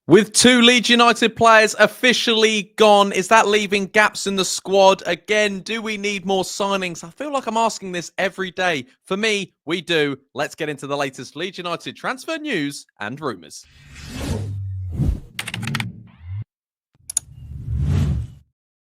With two Leeds United players officially gone, is that leaving gaps in the squad? Again, do we need more signings? I feel like I'm asking this every day. For me, we do. Let's get into the latest Leeds United transfer news and rumours.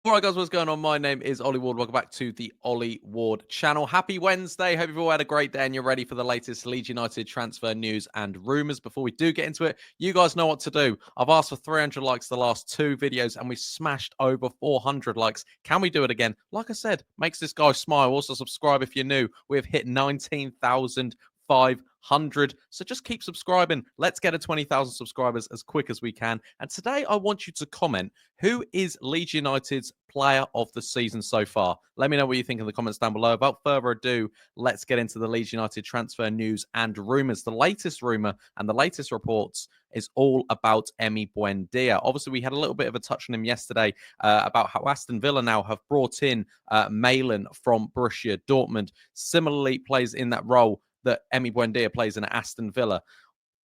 Alright guys, what's going on? My name is Ollie Ward. Welcome back to the Ollie Ward channel. Happy Wednesday. Hope you've all had a great day and you're ready for the latest Leeds United transfer news and rumours. Before we do get into it, you guys know what to do. I've asked for 300 likes the last two videos and we smashed over 400 likes. Can we do it again? Like I said, makes this guy smile. Also subscribe if you're new. We've hit 19,500. So just keep subscribing. Let's get to 20,000 subscribers as quick as we can. And today I want you to comment, who is Leeds United's player of the season so far? Let me know what you think in the comments down below. Without further ado, let's get into the Leeds United transfer news and rumours. The latest rumour and the latest reports is all about Emi Buendia. Obviously, we had a little bit of a touch on him yesterday about how Aston Villa now have brought in Malin from Borussia Dortmund. Similarly, plays in that role that Emi Buendia plays in Aston Villa.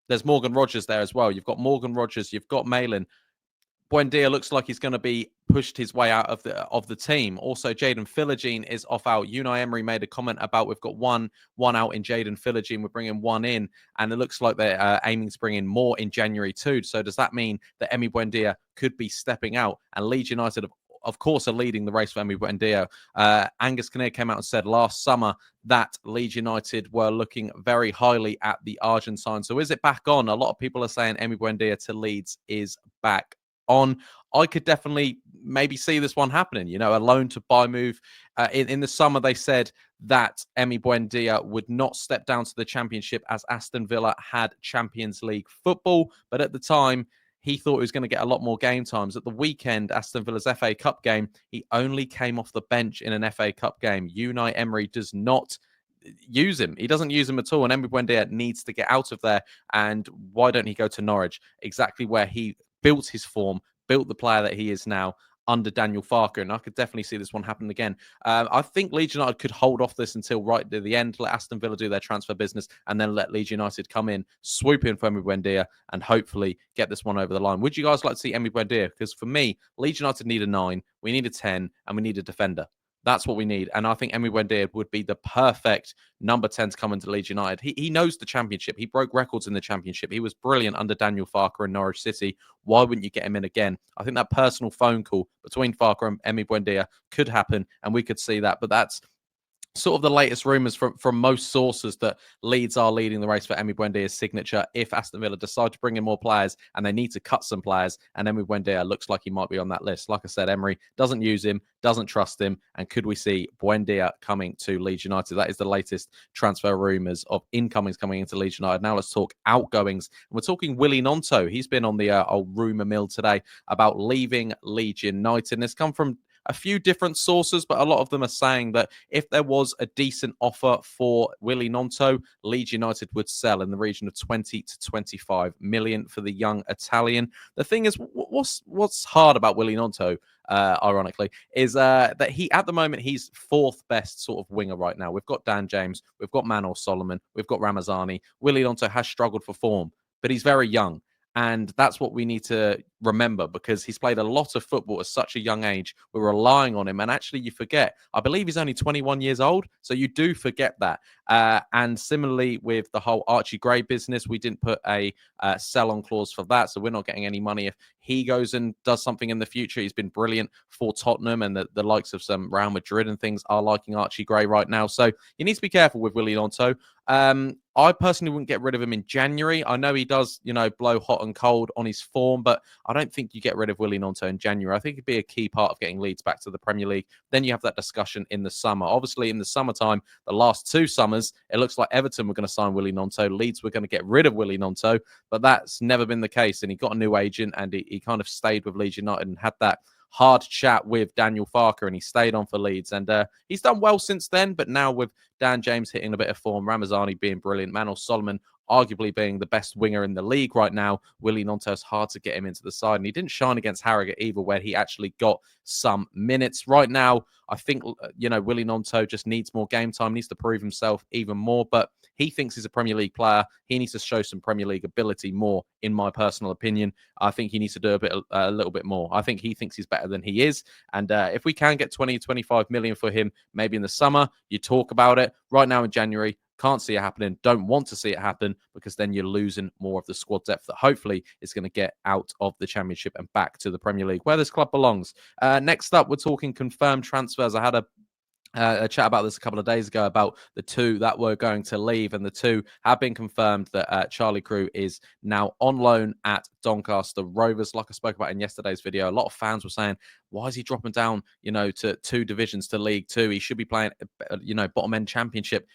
There's Morgan Rogers there as well. You've got Morgan Rogers, you've got Malin. Buendia looks like he's going to be pushed his way out of the team. Also, Jaden Philogene is off out. Unai Emery made a comment about we've got one out in Jaden Philogene. We're bringing one in, and it looks like they're aiming to bring in more in January too. So does that mean that Emi Buendia could be stepping out? And Leeds United of course, are leading the race for Emi Buendia. Angus Kinnear came out and said last summer that Leeds United were looking very highly at the Argentine. So is it back on? A lot of people are saying Emi Buendia to Leeds is back on. I could definitely maybe see this one happening, you know, a loan to buy move. In the summer, they said that Emi Buendia would not step down to the Championship as Aston Villa had Champions League football. But at the time, he thought he was going to get a lot more game times. At the weekend, Aston Villa's FA Cup game, he only came off the bench in an FA Cup game. Unai Emery does not use him. He doesn't use him at all. And Emi Buendia needs to get out of there. And why don't he go to Norwich? Exactly where he built his form, built the player that he is now under Daniel Farke, and I could definitely see this one happen again. I think Leeds United could hold off this until right to the end, let Aston Villa do their transfer business, and then let Leeds United come in, swoop in for Emi Buendia, and hopefully get this one over the line. Would you guys like to see Emi Buendia? Because for me, Leeds United need a 9, we need a 10, and we need a defender. That's what we need. And I think Emi Buendia would be the perfect number 10 to come into Leeds United. He knows the Championship. He broke records in the Championship. He was brilliant under Daniel Farke and Norwich City. Why wouldn't you get him in again? I think that personal phone call between Farke and Emi Buendia could happen, and we could see that. But that's sort of the latest rumours from most sources that Leeds are leading the race for Emi Buendia's signature if Aston Villa decide to bring in more players and they need to cut some players, and Emi Buendia looks like he might be on that list. Like I said, Emery doesn't use him, doesn't trust him, and could we see Buendia coming to Leeds United? That is the latest transfer rumours of incomings coming into Leeds United. Now let's talk outgoings. And we're talking Willy Gnonto. He's been on the old rumour mill today about leaving Leeds United, and it's come from a few different sources, but a lot of them are saying that if there was a decent offer for Willy Gnonto, Leeds United would sell in the region of 20 to 25 million for the young Italian. The thing is, what's hard about Willy Gnonto, ironically, is that he, at the moment, he's fourth best sort of winger right now. We've got Dan James, we've got Manor Solomon, we've got Ramazani. Willy Gnonto has struggled for form, but he's very young. And that's what we need to remember, because he's played a lot of football at such a young age. We're relying on him. And actually, you forget, I believe he's only 21 years old. So you do forget that. And similarly with the whole Archie Gray business, we didn't put a sell-on clause for that. So we're not getting any money if he goes and does something in the future. He's been brilliant for Tottenham, and the likes of some Real Madrid and things are liking Archie Gray right now. So you need to be careful with Willy Gnonto. I personally wouldn't get rid of him in January. I know he does, you know, blow hot and cold on his form, but I don't think you get rid of Willy Gnonto in January. I think it'd be a key part of getting Leeds back to the Premier League. Then you have that discussion in the summer. Obviously, in the summertime, the last 2 summers, it looks like Everton were going to sign Willy Gnonto. Leeds were going to get rid of Willy Gnonto, but that's never been the case. And he got a new agent, and he kind of stayed with Leeds United and had that hard chat with Daniel Farke, and he stayed on for Leeds. And he's done well since then, but now with Dan James hitting a bit of form, Ramazani being brilliant, Manor Solomon arguably being the best winger in the league right now, Willie Gnonto, is hard to get him into the side. And he didn't shine against Harrogate either, where he actually got some minutes. Right now, I think, Willie Gnonto just needs more game time, needs to prove himself even more. But he thinks he's a Premier League player. He needs to show some Premier League ability more, in my personal opinion. I think he needs to do a little bit more. I think he thinks he's better than he is. And if we can get 20, 25 million for him, maybe in the summer, you talk about it. Right now in January, can't see it happening. Don't want to see it happen, because then you're losing more of the squad depth that hopefully is going to get out of the Championship and back to the Premier League, where this club belongs. Next up, we're talking confirmed transfers. I had a chat about this a couple of days ago about the two that were going to leave, and the two have been confirmed that Charlie Crew is now on loan at Doncaster Rovers. Like I spoke about in yesterday's video, a lot of fans were saying, why is he dropping down, to 2 divisions, to League Two? He should be playing, bottom end Championship.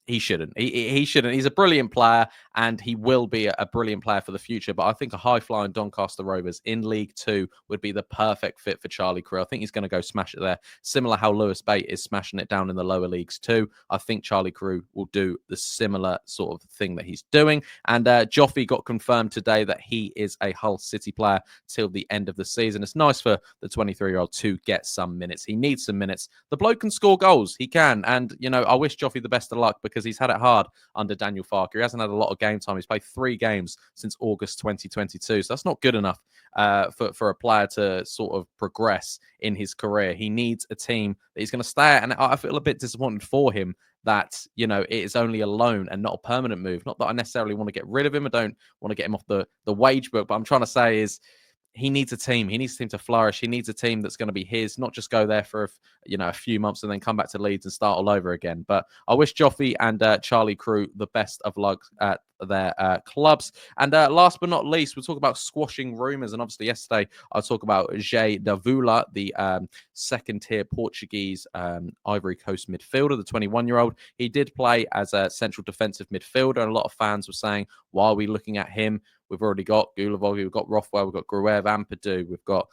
He shouldn't. He shouldn't. He's a brilliant player, and he will be a brilliant player for the future. But I think a high-flying Doncaster Rovers in League Two would be the perfect fit for Charlie Crew. I think he's going to go smash it there. Similar how Lewis Bate is smashing it down in the lower leagues too. I think Charlie Crew will do the similar sort of thing that he's doing. And Joffy got confirmed today that he is a Hull City player till the end of the season. It's nice for the 23-year-old to get some minutes. He needs some minutes. The bloke can score goals. He can. And, I wish Joffy the best of luck, because he's had it hard under Daniel Farke. He hasn't had a lot of game time. He's played 3 games since August 2022. So that's not good enough for a player to sort of progress in his career. He needs a team that he's going to stay at. And I feel a bit disappointed for him that, it is only a loan and not a permanent move. Not that I necessarily want to get rid of him. I don't want to get him off the wage book. But I'm trying to say is, he needs a team. He needs a team to flourish. He needs a team that's going to be his, not just go there for a few months and then come back to Leeds and start all over again. But I wish Joffy and Charlie Crew the best of luck at their clubs. And last but not least, we'll talk about squashing rumours. And obviously yesterday I'll talk about Dje D'avilla, the second-tier Portuguese Ivory Coast midfielder, the 21-year-old. He did play as a central defensive midfielder, and a lot of fans were saying, why are we looking at him? We've already got Gulavogi, we've got Rothwell, we've got Gruev, Ampadu, we've got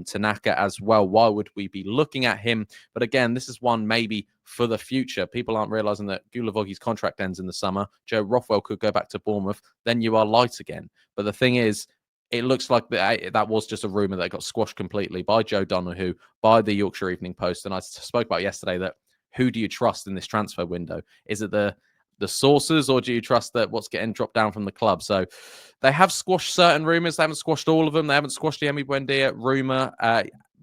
Tanaka as well. Why would we be looking at him? But again, this is one maybe for the future. People aren't realizing that Gulavogi's contract ends in the summer. Joe Rothwell could go back to Bournemouth. Then you are light again. But the thing is, it looks like that was just a rumour that got squashed completely by Joe Donoghue, by the Yorkshire Evening Post. And I spoke about yesterday that who do you trust in this transfer window? Is it the sources, or do you trust that what's getting dropped down from the club? So they have squashed certain rumours. They haven't squashed all of them. They haven't squashed the Emi Buendia rumour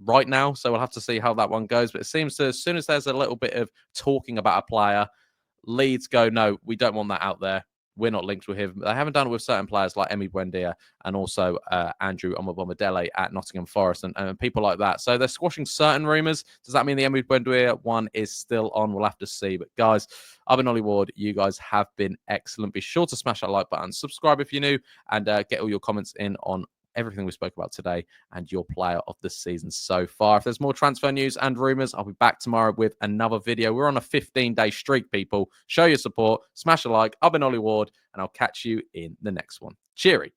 right now. So we'll have to see how that one goes. But it seems to, as soon as there's a little bit of talking about a player, Leeds go, no, we don't want that out there. We're not linked with him. They haven't done it with certain players like Emi Buendia and also Andrew Omobamidele at Nottingham Forest and people like that. So they're squashing certain rumours. Does that mean the Emi Buendia one is still on? We'll have to see. But guys, I've been Ollie Ward. You guys have been excellent. Be sure to smash that like button, subscribe if you're new, and get all your comments in on everything we spoke about today and your player of the season so far. If there's more transfer news and rumours, I'll be back tomorrow with another video. We're on a 15-day streak, people. Show your support, smash a like. I've been Ollie Ward, and I'll catch you in the next one. Cheery.